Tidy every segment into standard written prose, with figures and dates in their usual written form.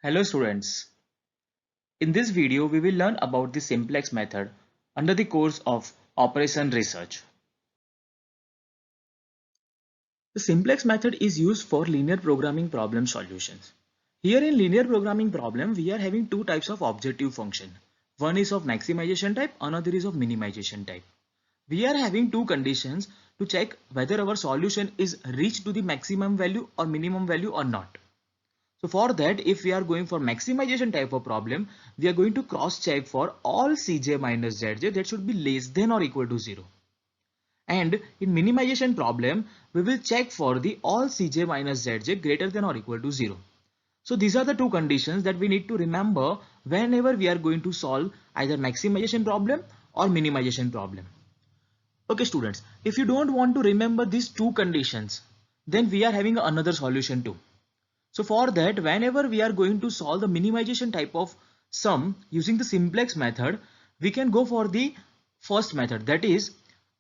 Hello students. In this video we will learn about the simplex method under the course of Operation Research. The simplex method is used for linear programming problem solutions. Here in linear programming problem we are having two types of objective function. One is of maximization type, another is of minimization type. We are having two conditions to check whether our solution is reached to the maximum value or minimum value or not. So for that, if we are going for maximization type of problem, we are going to cross check for all Cj minus Zj that should be less than or equal to 0. And in minimization problem, we will check for the all Cj minus Zj greater than or equal to 0. So these are the two conditions that we need to remember whenever we are going to solve either maximization problem or minimization problem. Okay students, if you don't want to remember these two conditions, then we are having another solution too. So for that, whenever we are going to solve the minimization type of sum using the simplex method, we can go for the first method. That is,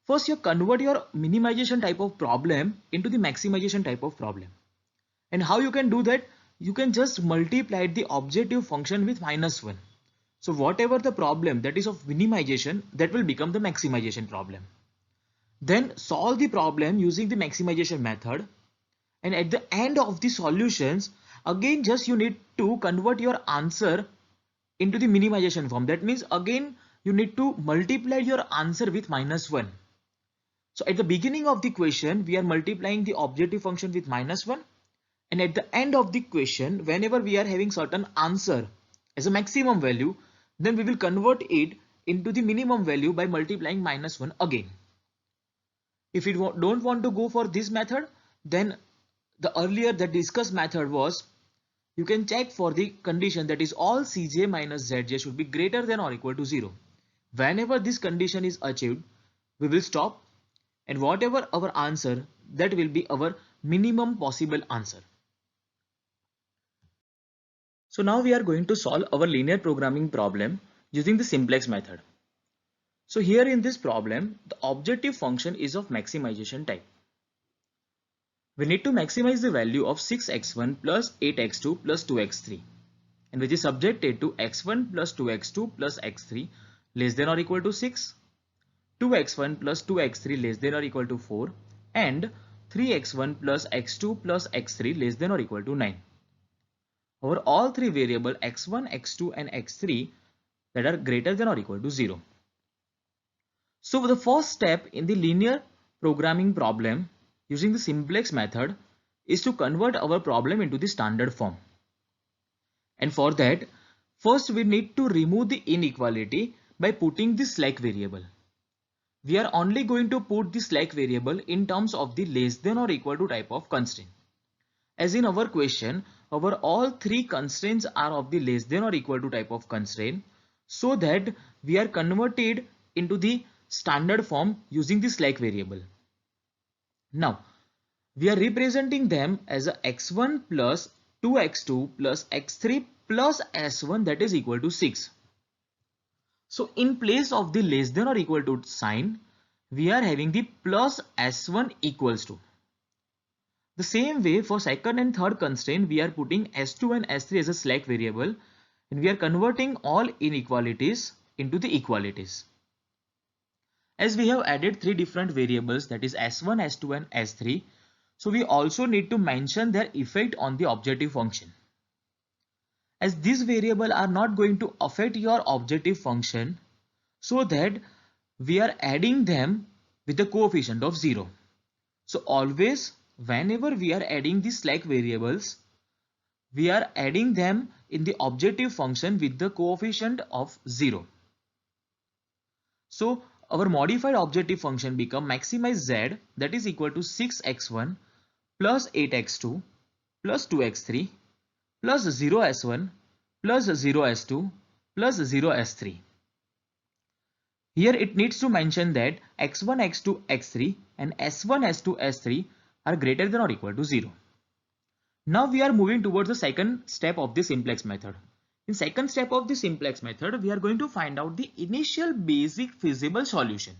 first you convert your minimization type of problem into the maximization type of problem. And how you can do that? You can just multiply the objective function with -1. So whatever the problem that is of minimization, that will become the maximization problem. Then solve the problem using the maximization method, and at the end of the solutions again just you need to convert your answer into the minimization form. That means again you need to multiply your answer with -1. So at the beginning of the question we are multiplying the objective function with -1, and at the end of the question whenever we are having certain answer as a maximum value, then we will convert it into the minimum value by multiplying -1 again. If you don't want to go for this method, then the earlier the discussed method was, you can check for the condition that is all Cj minus Zj should be greater than or equal to 0. Whenever this condition is achieved, we will stop, and whatever our answer, that will be our minimum possible answer. So now we are going to solve our linear programming problem using the simplex method. So here in this problem, the objective function is of maximization type. We need to maximize the value of 6x1 plus 8x2 plus 2x3, and which is subjected to x1 plus 2x2 plus x3 less than or equal to 6, 2x1 plus 2x3 less than or equal to 4, and 3x1 plus x2 plus x3 less than or equal to 9. Over all three variables x1, x2 and x3 that are greater than or equal to 0. So the first step in the linear programming problem using the simplex method is to convert our problem into the standard form. And for that, first we need to remove the inequality by putting the slack variable. We are only going to put the slack variable in terms of the less than or equal to type of constraint. As in our question, our all three constraints are of the less than or equal to type of constraint, so that we are converted into the standard form using the slack variable. Now we are representing them as a x1 plus 2x2 plus x3 plus s1 that is equal to 6. So in place of the less than or equal to sign, we are having the plus s1 equals to. The same way for second and third constraint, we are putting s2 and s3 as a slack variable, and we are converting all inequalities into the equalities. As we have added three different variables, that is s1, s2 and s3, so we also need to mention their effect on the objective function. As these variables are not going to affect your objective function, so that we are adding them with the coefficient of 0. So always whenever we are adding the slack variables, we are adding them in the objective function with the coefficient of 0. So our modified objective function become maximize z, that is equal to 6x1 plus 8x2 plus 2x3 plus 0s1 plus 0s2 plus 0s3. Here it needs to mention that x1, x2, x3 and s1, s2, s3 are greater than or equal to 0. Now we are moving towards the second step of the simplex method. In second step of the simplex method, we are going to find out the initial basic feasible solution.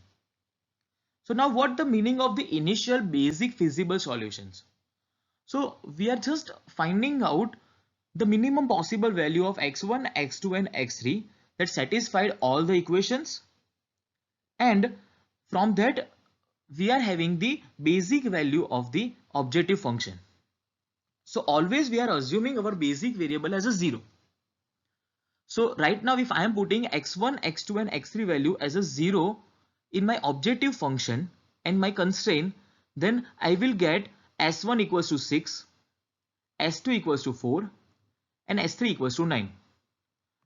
So now what the meaning of the initial basic feasible solutions? So we are just finding out the minimum possible value of x1, x2 and x3 that satisfied all the equations, and from that we are having the basic value of the objective function. So always we are assuming our basic variable as a 0. So right now if I am putting x1, x2 and x3 value as a 0 in my objective function and my constraint, then I will get s1 equals to 6, s2 equals to 4 and s3 equals to 9.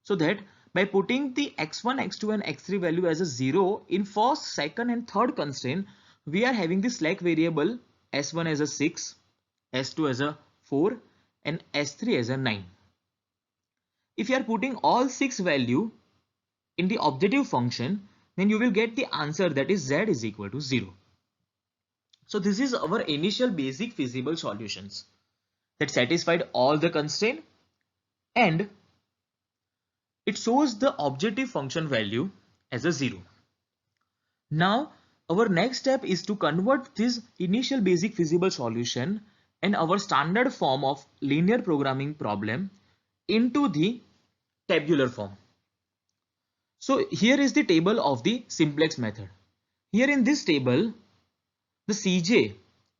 So that by putting the x1, x2 and x3 value as a 0 in first, second and third constraint, we are having the slack variable s1 as a 6, s2 as a 4 and s3 as a 9. If you are putting all 6 value in the objective function, then you will get the answer, that is z is equal to 0. So this is our initial basic feasible solutions that satisfied all the constraint, and it shows the objective function value as a 0. Now our next step is to convert this initial basic feasible solution and our standard form of linear programming problem into the tabular form. So here is the table of the simplex method. Here in this table, the Cj,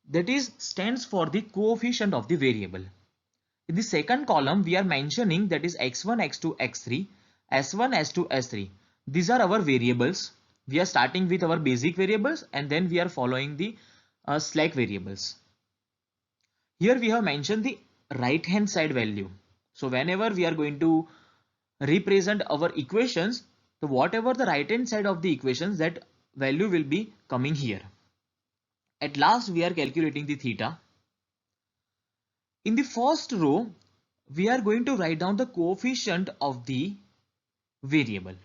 that is stands for the coefficient of the variable. In the second column we are mentioning, that is x1, x2, x3, s1, s2, s3. These are our variables. We are starting with our basic variables and then we are following the slack variables. Here we have mentioned the right hand side value. So whenever we are going to represent our equations, so whatever the right hand side of the equations, that value will be coming here. At last we are calculating the theta. In the first row, we are going to write down the coefficient of the variable.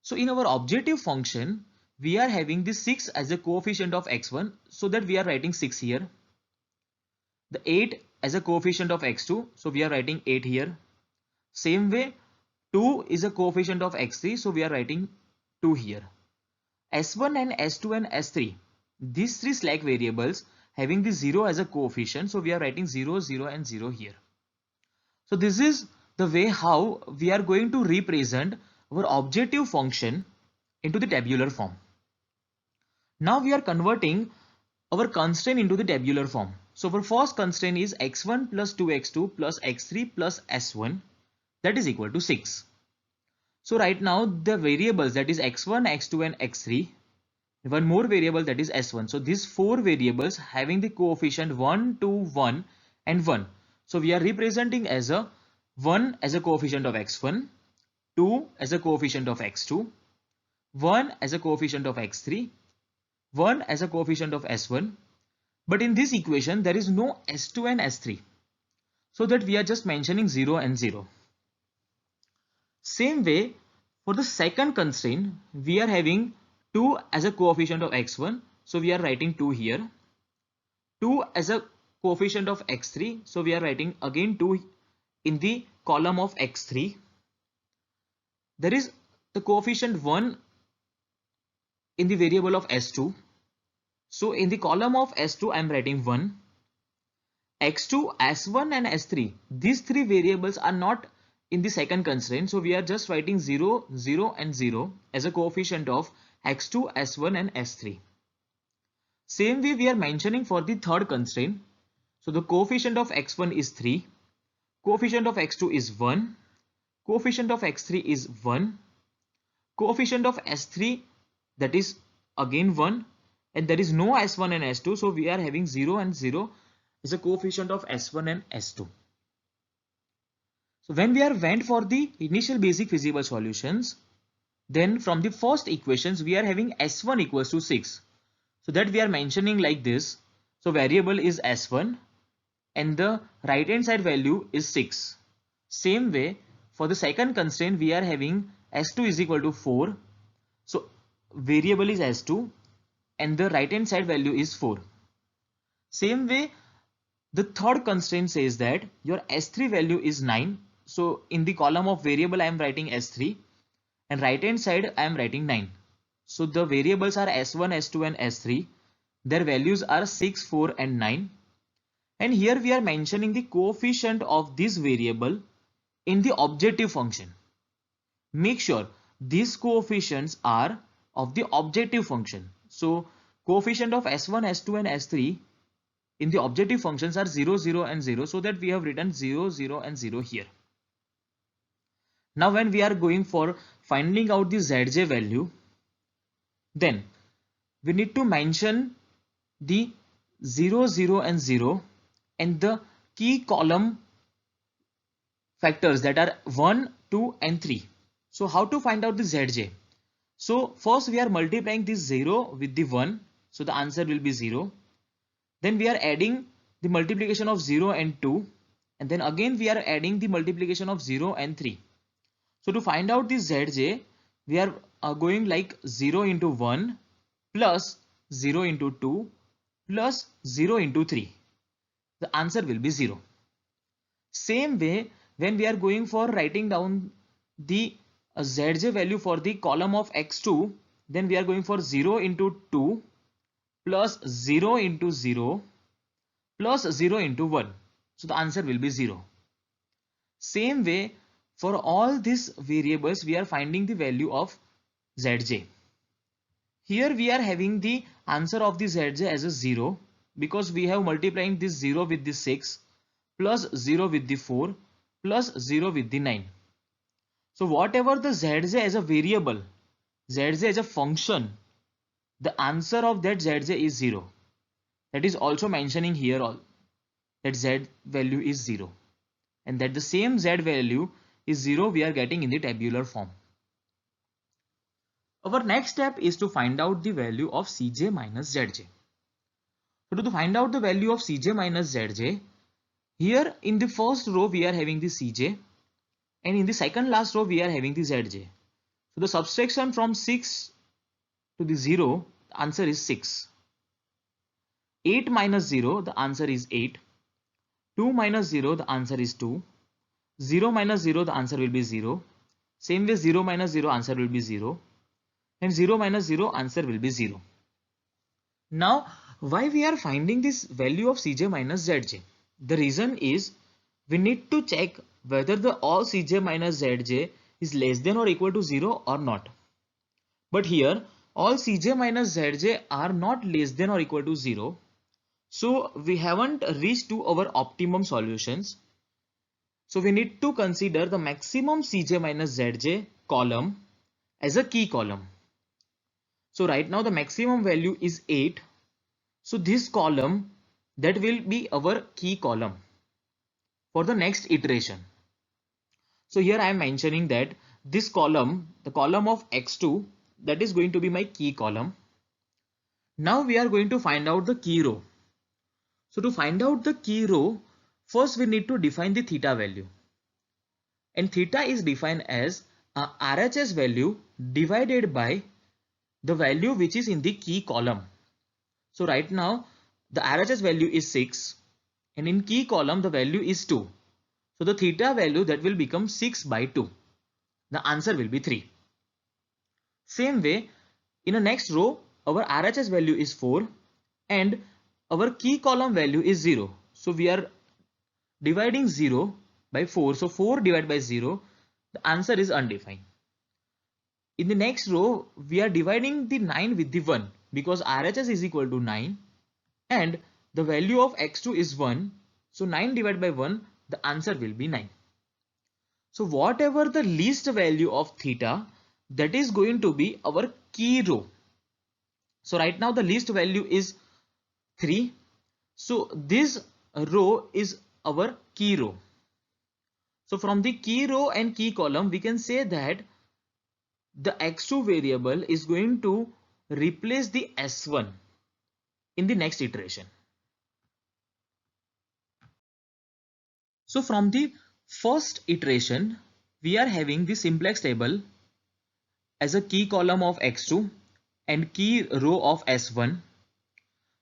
So in our objective function, we are having the 6 as a coefficient of x1, so that we are writing 6 here. The 8 as a coefficient of x2, so we are writing 8 here. Same way, 2 is a coefficient of x3, so we are writing 2 here. S1 and S2 and S3, these three slack variables having the 0 as a coefficient, so we are writing 0, 0 and 0 here. So this is the way how we are going to represent our objective function into the tabular form. Now we are converting our constraint into the tabular form. So our first constraint is x1 plus 2x2 plus x3 plus s1, that is equal to 6. So right now the variables, that is x1, x2 and x3, one more variable, that is s1. So these four variables having the coefficient 1, 2, 1 and 1. So we are representing as a 1 as a coefficient of x1, 2 as a coefficient of x2, 1 as a coefficient of x3, 1 as a coefficient of s1. But in this equation there is no s2 and s3, so that we are just mentioning 0 and 0. Same way, for the second constraint, we are having 2 as a coefficient of x1, so we are writing 2 here. 2 as a coefficient of x3, so we are writing again 2 in the column of x3. There is the coefficient 1 in the variable of s2, so in the column of s2 I am writing 1. x2, s1 and s3, these three variables are not in the second constraint, so we are just writing 0, 0 and 0 as a coefficient of x2, s1 and s3. Same way we are mentioning for the third constraint. So the coefficient of x1 is 3, coefficient of x2 is 1, coefficient of x3 is 1, coefficient of s3, that is again 1, and there is no s1 and s2, so we are having 0 and 0 is a coefficient of s1 and s2. So when we are went for the initial basic feasible solutions, then from the first equations we are having s1 equals to 6. So that we are mentioning like this. So variable is s1 and the right hand side value is 6. Same way for the second constraint we are having s2 is equal to 4. So variable is s2 and the right hand side value is 4. Same way the third constraint says that your s3 value is 9. So in the column of variable I am writing s3 and right hand side I am writing 9. So the variables are s1, s2 and s3. Their values are 6, 4 and 9. And here we are mentioning the coefficient of this variable in the objective function. Make sure these coefficients are of the objective function. So coefficient of S1, S2 and S3 in the objective functions are 0, 0 and 0, so that we have written 0, 0 and 0 here. Now when we are going for finding out the Zj value, then we need to mention the 0, 0 and 0 and the key column factors that are 1, 2 and 3. So how to find out the Zj? So first we are multiplying this 0 with the 1, so the answer will be 0. Then we are adding the multiplication of 0 and 2, and then again we are adding the multiplication of 0 and 3. So to find out the Zj, we are going like 0 into 1 plus 0 into 2 plus 0 into 3. The answer will be 0. Same way, when we are going for writing down the Zj value for the column of x2, then we are going for 0 into 2 plus 0 into 0 plus 0 into 1. So the answer will be 0. Same way, for all these variables, we are finding the value of Zj. Here we are having the answer of the Zj as a 0 because we have multiplying this 0 with the 6 plus 0 with the 4 plus 0 with the 9. So whatever the Zj as a variable, Zj as a function, the answer of that Zj is 0. That is also mentioning here all that Z value is 0, and that the same Z value is 0 we are getting in the tabular form. Our next step is to find out the value of Cj minus Zj. So to find out the value of Cj minus Zj, here in the first row we are having the Cj, and in the second last row we are having the Zj. So the subtraction from 6 to the 0, the answer is 6. 8 minus 0, the answer is 8. 2 minus 0, the answer is 2. 0 minus 0, the answer will be 0. Same way 0 minus 0, answer will be 0. And 0 minus 0, answer will be 0. Now, why we are finding this value of Cj minus Zj? The reason is we need to check whether the all Cj minus Zj is less than or equal to 0 or not. But here all Cj minus Zj are not less than or equal to 0. So we haven't reached to our optimum solutions. So we need to consider the maximum Cj minus Zj column as a key column. So right now the maximum value is 8. So this column, that will be our key column for the next iteration. So here I am mentioning that this column, the column of x2, that is going to be my key column. Now we are going to find out the key row. So to find out the key row, first we need to define the theta value. And theta is defined as a RHS value divided by the value which is in the key column. So right now the RHS value is 6 and in key column the value is 2. So the theta value that will become 6 by 2. The answer will be 3. Same way, in the next row our RHS value is 4 and our key column value is 0. So we are dividing 0 by 4. So 4 divided by 0, the answer is undefined. In the next row, we are dividing the 9 with the 1 because RHS is equal to 9 and the value of x2 is 1. So 9 divided by 1, the answer will be 9. So whatever the least value of theta, that is going to be our key row. So right now the least value is 3. So this row is our key row. So from the key row and key column, we can say that the x2 variable is going to replace the s1 in the next iteration. So from the first iteration, we are having the simplex table as a key column of x2 and key row of s1.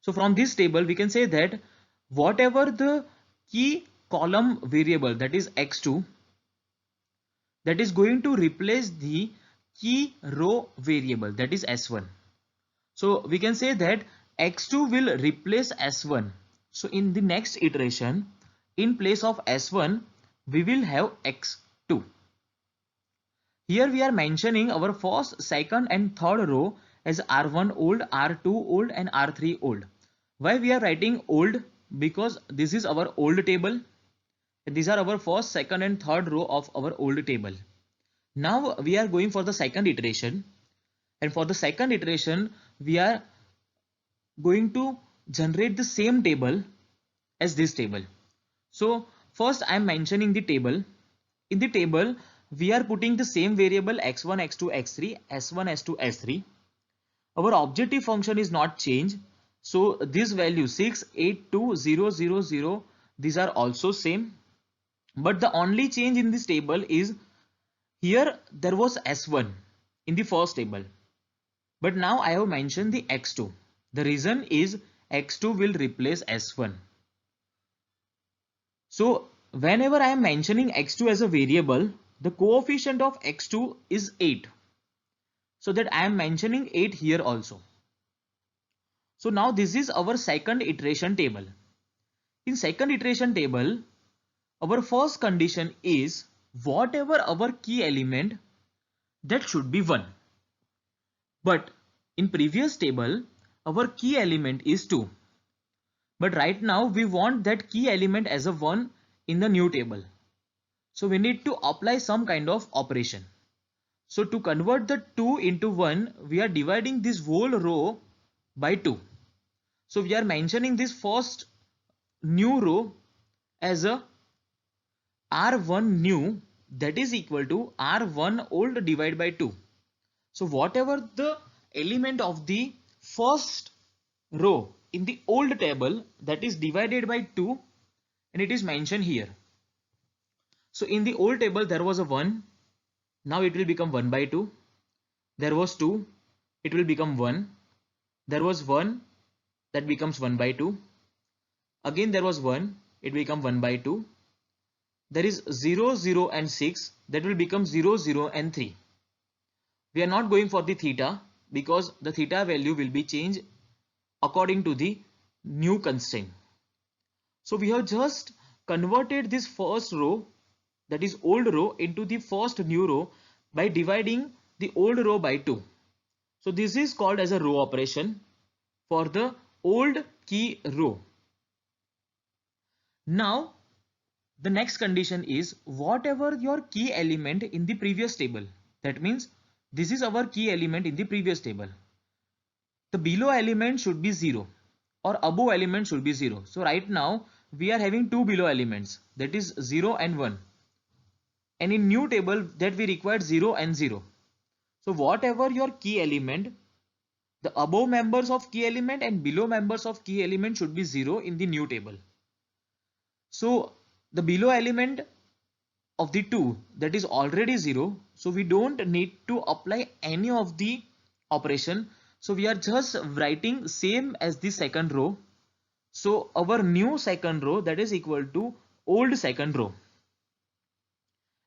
So from this table, we can say that whatever the key column variable, that is x2, that is going to replace the key row variable, that is s1. So we can say that x2 will replace s1. So in the next iteration, in place of S1, we will have X2. Here we are mentioning our first, second and third row as R1 old, R2 old and R3 old. Why we are writing old? Because this is our old table. These are our first, second and third row of our old table. Now we are going for the second iteration, and for the second iteration we are going to generate the same table as this table. So first I am mentioning the table. In the table we are putting the same variable x1, x2, x3, s1, s2, s3. Our objective function is not changed. So this value 6, 8, 2, 0, 0, 0, these are also same. But the only change in this table is here there was S1 in the first table. But now I have mentioned the X2. The reason is X2 will replace S1. So whenever I am mentioning X2 as a variable, the coefficient of X2 is 8. So that I am mentioning 8 here also. So now this is our second iteration table. In second iteration table, our first condition is whatever our key element, that should be 1. But in previous table, our key element is 2. But right now we want that key element as a 1 in the new table. So we need to apply some kind of operation. So to convert the 2 into 1, we are dividing this whole row by 2. So we are mentioning this first new row as a R1 new, that is equal to R1 old divided by 2. So whatever the element of the first row in the old table, that is divided by 2, and it is mentioned here. So in the old table there was a 1, now it will become 1 by 2. There was 2, it will become 1. There was 1, that becomes 1 by 2. Again there was 1, it will become 1 by 2. There is 0, 0 and 6, that will become 0, 0 and 3. We are not going for the theta because the theta value will be changed according to the new constraint. So we have just converted this first row, that is old row, into the first new row by dividing the old row by 2. So this is called as a row operation for the old key row. Now the next condition is whatever your key element in the previous table. That means this is our key element in the previous table. The below element should be 0 or above element should be 0. So right now we are having two below elements, that is 0 and 1. And in new table that we required 0 and 0. So whatever your key element, the above members of key element and below members of key element should be 0 in the new table. So the below element of the 2, that is already 0. So we don't need to apply any of the operation. So we are just writing same as the second row. So our new second row, that is equal to old second row.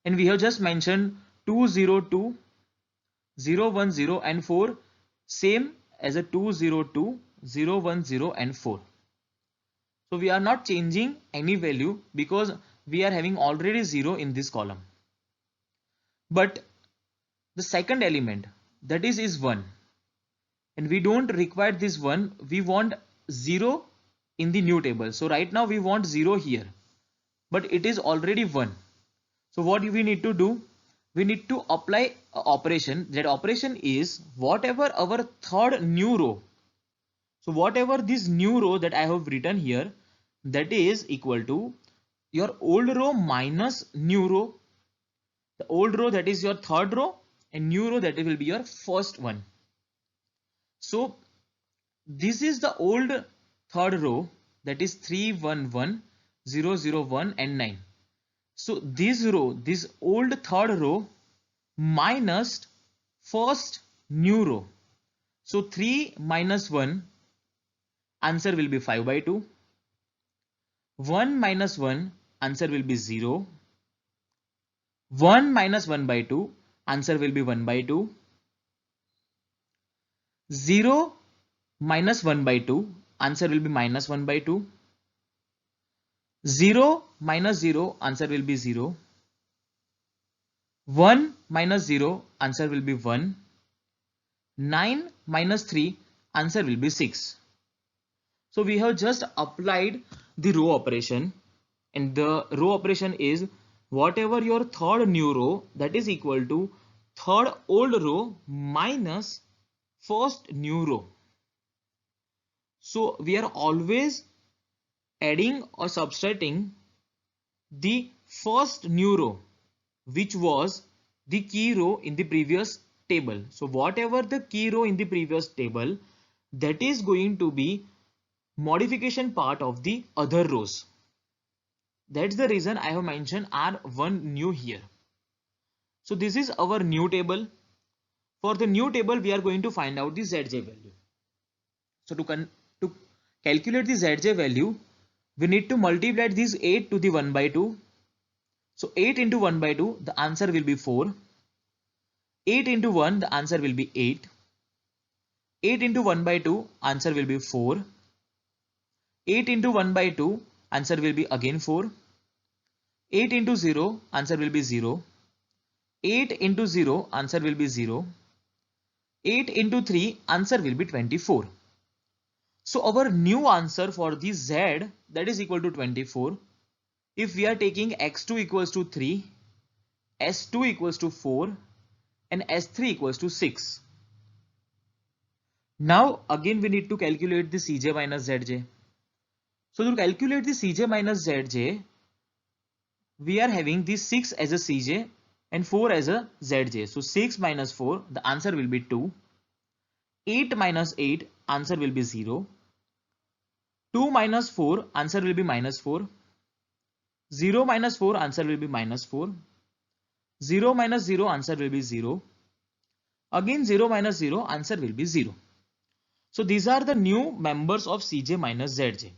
And we have just mentioned 2, 0, 2, 0, 1, 0 and 4 same as a 2, 0, 2, 0, 1, 0 and 4. So we are not changing any value because we are having already 0 in this column. But the second element, that is 1. And we don't require this 1, we want 0 in the new table. So right now we want 0 here, but it is already 1. So what we need to do? We need to apply an operation. That operation is whatever our third new row. So whatever this new row that I have written here, that is equal to your old row minus new row. The old row, that is your third row, and new row, that will be your first one. So this is the old third row, that is 3, 1, 1, 0, 0, 1 and 9. So this row, this old third row minus first new row. So 3 minus 1, answer will be 5 by 2. 1 minus 1, answer will be 0. 1 minus 1 by 2, answer will be 1 by 2. 0 minus 1 by 2, answer will be minus 1 by 2. 0 minus 0, answer will be 0. 1 minus 0, answer will be 1. 9 minus 3, answer will be 6. So we have just applied the row operation, and the row operation is whatever your third new row, that is equal to third old row minus first new row. So we are always adding or subtracting the first new row, which was the key row in the previous table. So whatever the key row in the previous table, that is going to be modification part of the other rows. That's the reason I have mentioned R1 new here. So this is our new table. For the new table, we are going to find out the Zj value. So to calculate the Zj value, we need to multiply this 8 to the 1 by 2. So 8 into 1 by 2, the answer will be 4. 8 into 1, the answer will be 8. 8 into 1 by 2, answer will be 4. 8 into 1 by 2, answer will be again 4. 8 into 0, answer will be 0. 8 into 0, answer will be 0. 8 into 3, answer will be 24. So our new answer for the Z, that is equal to 24. If we are taking x2 equals to 3, s2 equals to 4, and s3 equals to 6. Now again we need to calculate the Cj minus Zj. So to calculate the Cj minus Zj, we are having this 6 as a Cj and 4 as a Zj. So 6 minus 4, the answer will be 2. 8 minus 8, answer will be 0. 2 minus 4, answer will be minus 4. 0 minus 4, answer will be minus 4. 0 minus 0, answer will be 0. Again 0 minus 0, answer will be 0. So these are the new members of Cj minus Zj.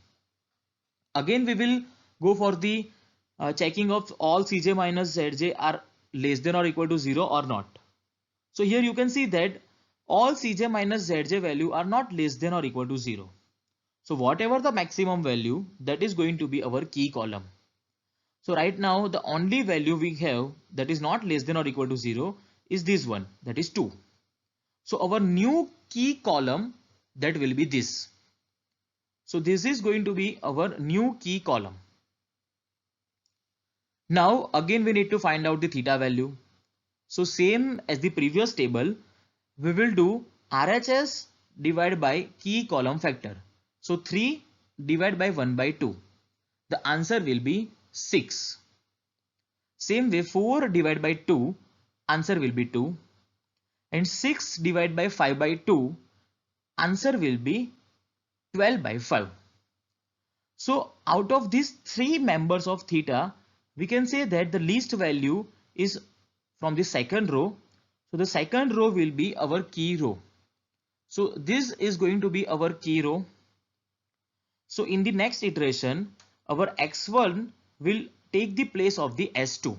Again we will go for the checking of all Cj minus Zj are less than or equal to 0 or not. So here you can see that all Cj minus Zj value are not less than or equal to 0. So whatever the maximum value, that is going to be our key column. So right now the only value we have that is not less than or equal to 0 is this one, that is 2. So our new key column, that will be this. So this is going to be our new key column. Now again we need to find out the theta value. So same as the previous table, we will do RHS divided by key column factor. So 3 divided by 1 by 2. The answer will be 6. Same way 4 divided by 2, answer will be 2. And 6 divided by 5 by 2, answer will be 12 by 5. So out of these 3 members of theta, we can say that the least value is from the second row. So the second row will be our key row. So this is going to be our key row. So in the next iteration, our x1 will take the place of the s2.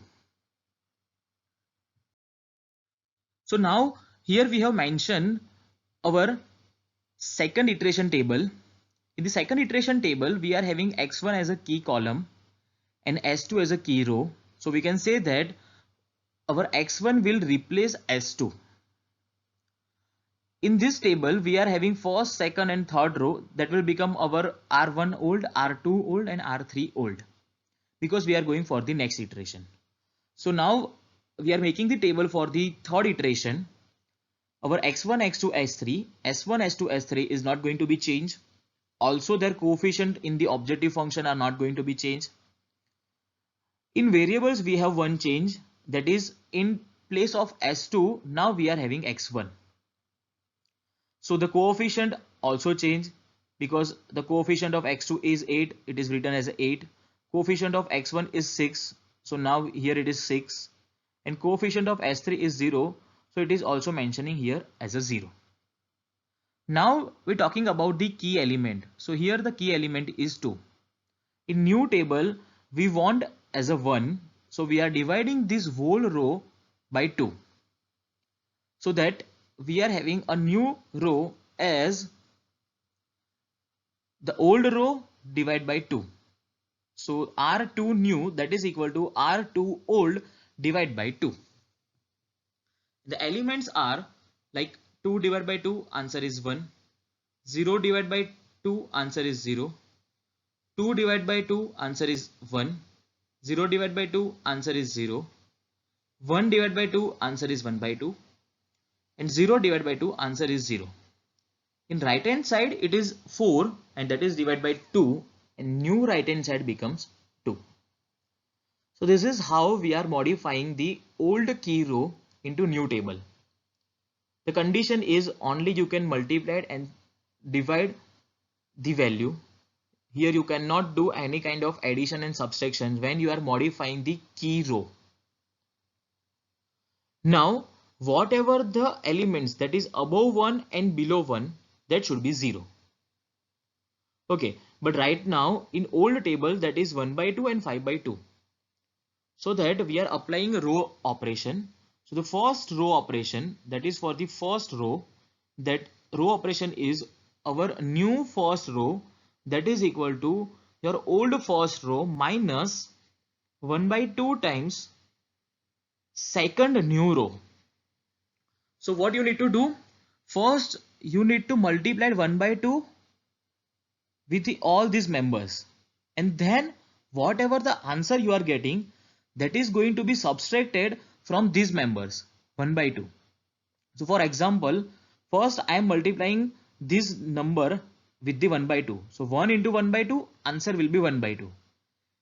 So now here we have mentioned our second iteration table. In the second iteration table, we are having x1 as a key column and s2 as a key row. So we can say that our x1 will replace s2. In this table, we are having first, second and third row, that will become our R1 old, R2 old and R3 old, because we are going for the next iteration. So now we are making the table for the third iteration. Our x1, x2, s3, s1, s2, s3 is not going to be changed. Also their coefficient in the objective function are not going to be changed. In variables we have one change, that is in place of s2 now we are having x1. So the coefficient also change, because the coefficient of x2 is 8, it is written as 8. Coefficient of x1 is 6, so now here it is 6. And coefficient of s3 is 0, so it is also mentioning here as a 0. Now we're talking about the key element. So here the key element is 2. In new table we want as a 1, so we are dividing this whole row by 2, so that we are having a new row as the old row divided by 2. So R2 new, that is equal to R2 old divided by 2. The elements are like 2 divided by 2, answer is 1. 0 divided by 2, answer is 0. 2 divided by 2, answer is 1. 0 divided by 2, answer is 0. 1 divided by 2, answer is 1 by 2. And 0 divided by 2, answer is 0. In right hand side it is 4 and that is divided by 2, and new right hand side becomes 2. So this is how we are modifying the old key row into new table. The condition is only you can multiply and divide the value. Here you cannot do any kind of addition and subtraction when you are modifying the key row. Now whatever the elements that is above 1 and below 1, that should be 0. Okay, but right now in old table that is 1 by 2 and 5 by 2. So that we are applying row operation. So the first row operation, that is for the first row, that row operation is our new first row, that is equal to your old first row minus 1 by 2 times second new row. So what you need to do? First you need to multiply 1 by 2 with all these members, and then whatever the answer you are getting, that is going to be subtracted from these members 1 by 2. So for example, first I am multiplying this number with the 1 by 2. So 1 into 1 by 2, answer will be 1 by 2.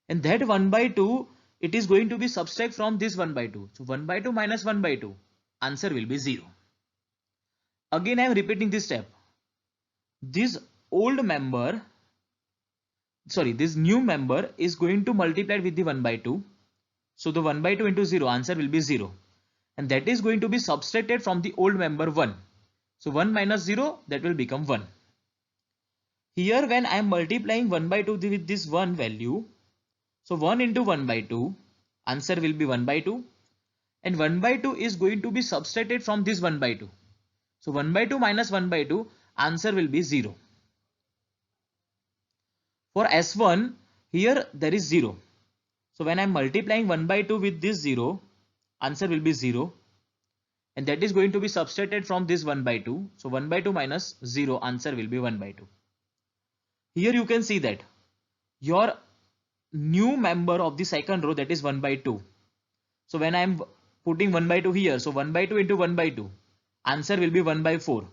And that 1 by 2, it is going to be subtract from this 1 by 2. So 1 by 2 minus 1 by 2, answer will be 0. Again I am repeating this step. This old member, this new member is going to multiply with the 1 by 2. So the 1 by 2 into 0, answer will be 0. And that is going to be subtracted from the old member 1. So 1 minus 0, that will become 1. Here when I am multiplying 1 by 2 with this 1 value, so 1 into 1 by 2, answer will be 1 by 2. And 1 by 2 is going to be subtracted from this 1 by 2. So 1 by 2 minus 1 by 2, answer will be 0. For S1, here there is 0. So when I am multiplying 1 by 2 with this 0, answer will be 0. And that is going to be subtracted from this 1 by 2. So 1 by 2 minus 0, answer will be 1 by 2. Here you can see that your new member of the second row, that is 1 by 2. So when I am putting 1 by 2 here, so 1 by 2 into 1 by 2, answer will be 1 by 4.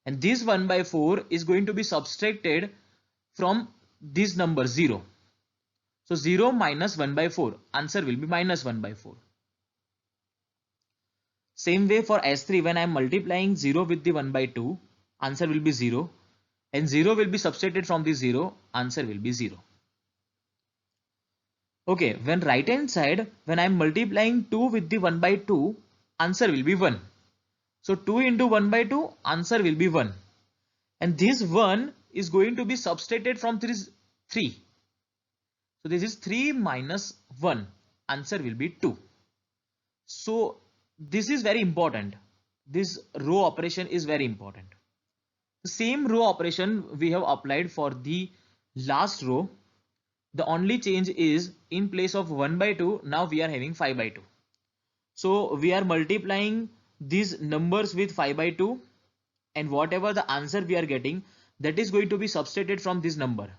And this 1 by 4 is going to be subtracted from this number 0. So 0 minus 1 by 4, answer will be minus 1 by 4. Same way for S3, when I am multiplying 0 with the 1 by 2, answer will be 0. And 0 will be subtracted from the 0, answer will be 0. Okay, when right hand side, when I am multiplying 2 with the 1 by 2, answer will be 1. So 2 into 1 by 2, answer will be 1. And this 1 is going to be subtracted from 3. So this is 3 minus 1, answer will be 2. So this is very important. This row operation is very important. The same row operation we have applied for the last row. The only change is in place of 1 by 2, now we are having 5 by 2. So we are multiplying these numbers with 5 by 2, and whatever the answer we are getting, that is going to be subtracted from this number.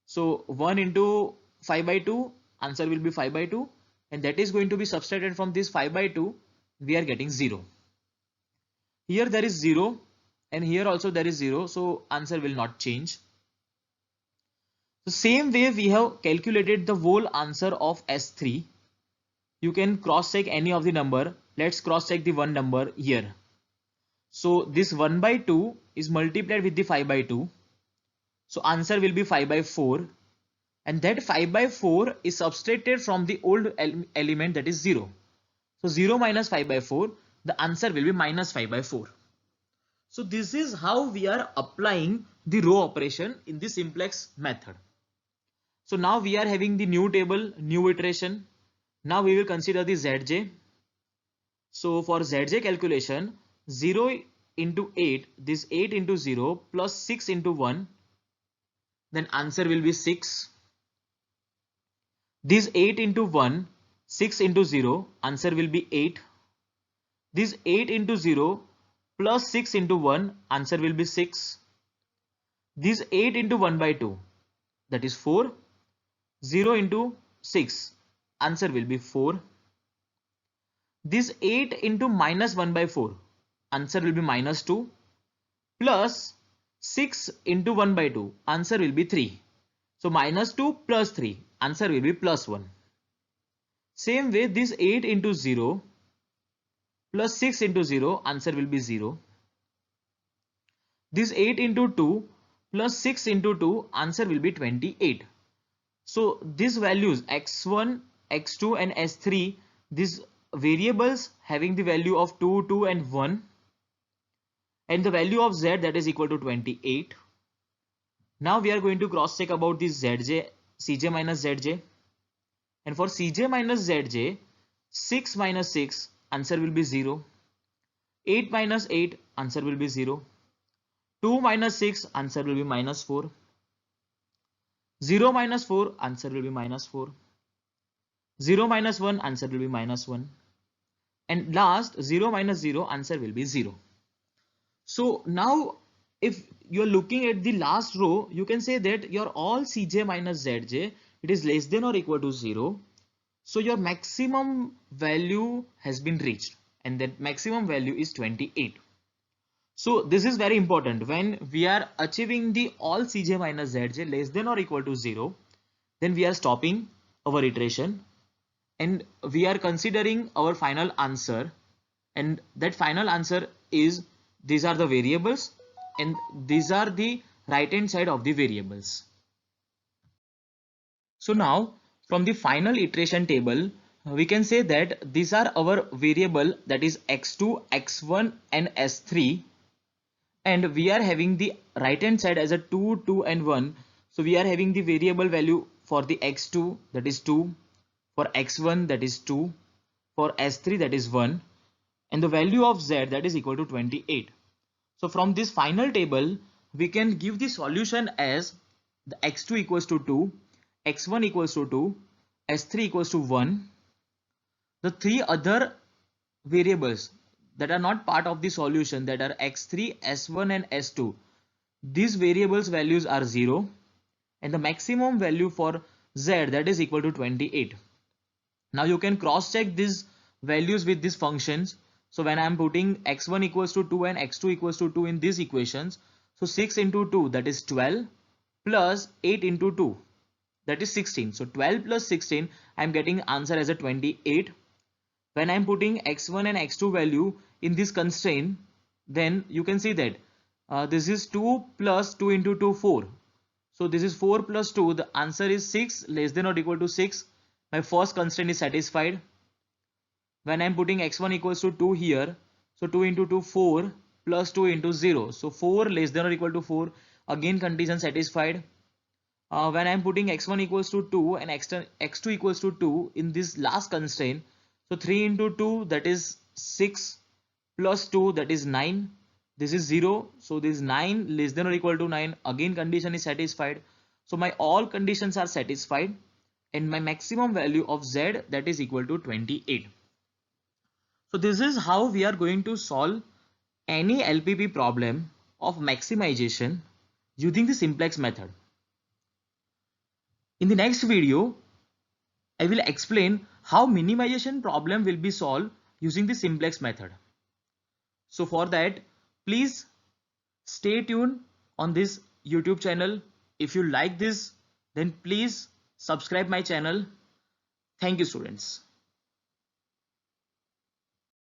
So 1 into 5 by 2, answer will be 5 by 2, and that is going to be subtracted from this 5 by 2, we are getting 0. Here there is 0 and here also there is 0, so answer will not change. The same way we have calculated the whole answer of S3. You can cross check any of the number. Let's cross check the one number here. So this 1 by 2 is multiplied with the 5 by 2. So answer will be 5 by 4. And that 5 by 4 is subtracted from the old element, that is 0. So 0 minus 5 by 4, the answer will be minus 5 by 4. So this is how we are applying the row operation in the simplex method. So now we are having the new table, new iteration. Now we will consider the Zj. So for Zj calculation, 0 into 8, this 8 into 0 plus 6 into 1, then answer will be 6. This 8 into 1, 6 into 0, answer will be 8. This 8 into 0 plus 6 into 1, answer will be 6. This 8 into 1 by 2, that is 4. 0 into 6, answer will be 4. This 8 into minus 1 by 4, answer will be minus 2. Plus 6 into 1 by 2, answer will be 3. So minus 2 plus 3, answer will be plus 1. Same way, this 8 into 0 plus 6 into 0, answer will be 0. This 8 into 2 plus 6 into 2, answer will be 28. So these values x1, x2 and s3, these variables having the value of 2, 2 and 1, and the value of z, that is equal to 28. Now we are going to cross check about this zj, cj minus zj. And for cj minus zj, 6 minus 6, answer will be 0. 8 minus 8, answer will be 0. 2 minus 6, answer will be minus 4. 0 minus 4, answer will be minus 4. 0 minus 1, answer will be minus 1. And last, 0 minus 0, answer will be 0. So now if you're looking at the last row, you can say that your all cj minus zj, it is less than or equal to 0. So your maximum value has been reached, and that maximum value is 28. So this is very important. When we are achieving the all cj minus zj less than or equal to 0, then we are stopping our iteration and we are considering our final answer, and that final answer is, these are the variables and these are the right hand side of the variables. So now from the final iteration table, we can say that these are our variable, that is x2, x1 and s3, and we are having the right hand side as a 2, 2 and 1. So we are having the variable value for the x2, that is 2, for x1, that is 2, for s3, that is 1, and the value of z, that is equal to 28. So from this final table, we can give the solution as the x2 equals to 2, x1 equals to 2, s3 equals to 1. The three other variables that are not part of the solution, that are x3, s1 and s2, these variables values are 0, and the maximum value for z, that is equal to 28. Now you can cross check these values with these functions. So when I am putting x1 equals to 2 and x2 equals to 2 in these equations, so 6 into 2, that is 12, plus 8 into 2, that is 16. So 12 plus 16, I am getting answer as a 28. When I am putting x1 and x2 value in this constraint, then you can see that this is 2 plus 2 into 2, 4. So this is 4 plus 2, the answer is 6, less than or equal to 6. My first constraint is satisfied. When I am putting x1 equals to 2 here, so 2 into 2, 4, plus 2 into 0, so 4 less than or equal to 4, again condition satisfied. When I am putting x1 equals to 2 and x2 equals to 2 in this last constraint, so 3 into 2, that is 6, plus 2, that is 9, this is 0, so this is 9 less than or equal to 9, again condition is satisfied. So my all conditions are satisfied, and my maximum value of z, that is equal to 28. So this is how we are going to solve any LPP problem of maximization using the simplex method. In the next video, I will explain how minimization problem will be solved using the simplex method. So for that, please stay tuned on this YouTube channel. If you like this, then please subscribe my channel. Thank you, students.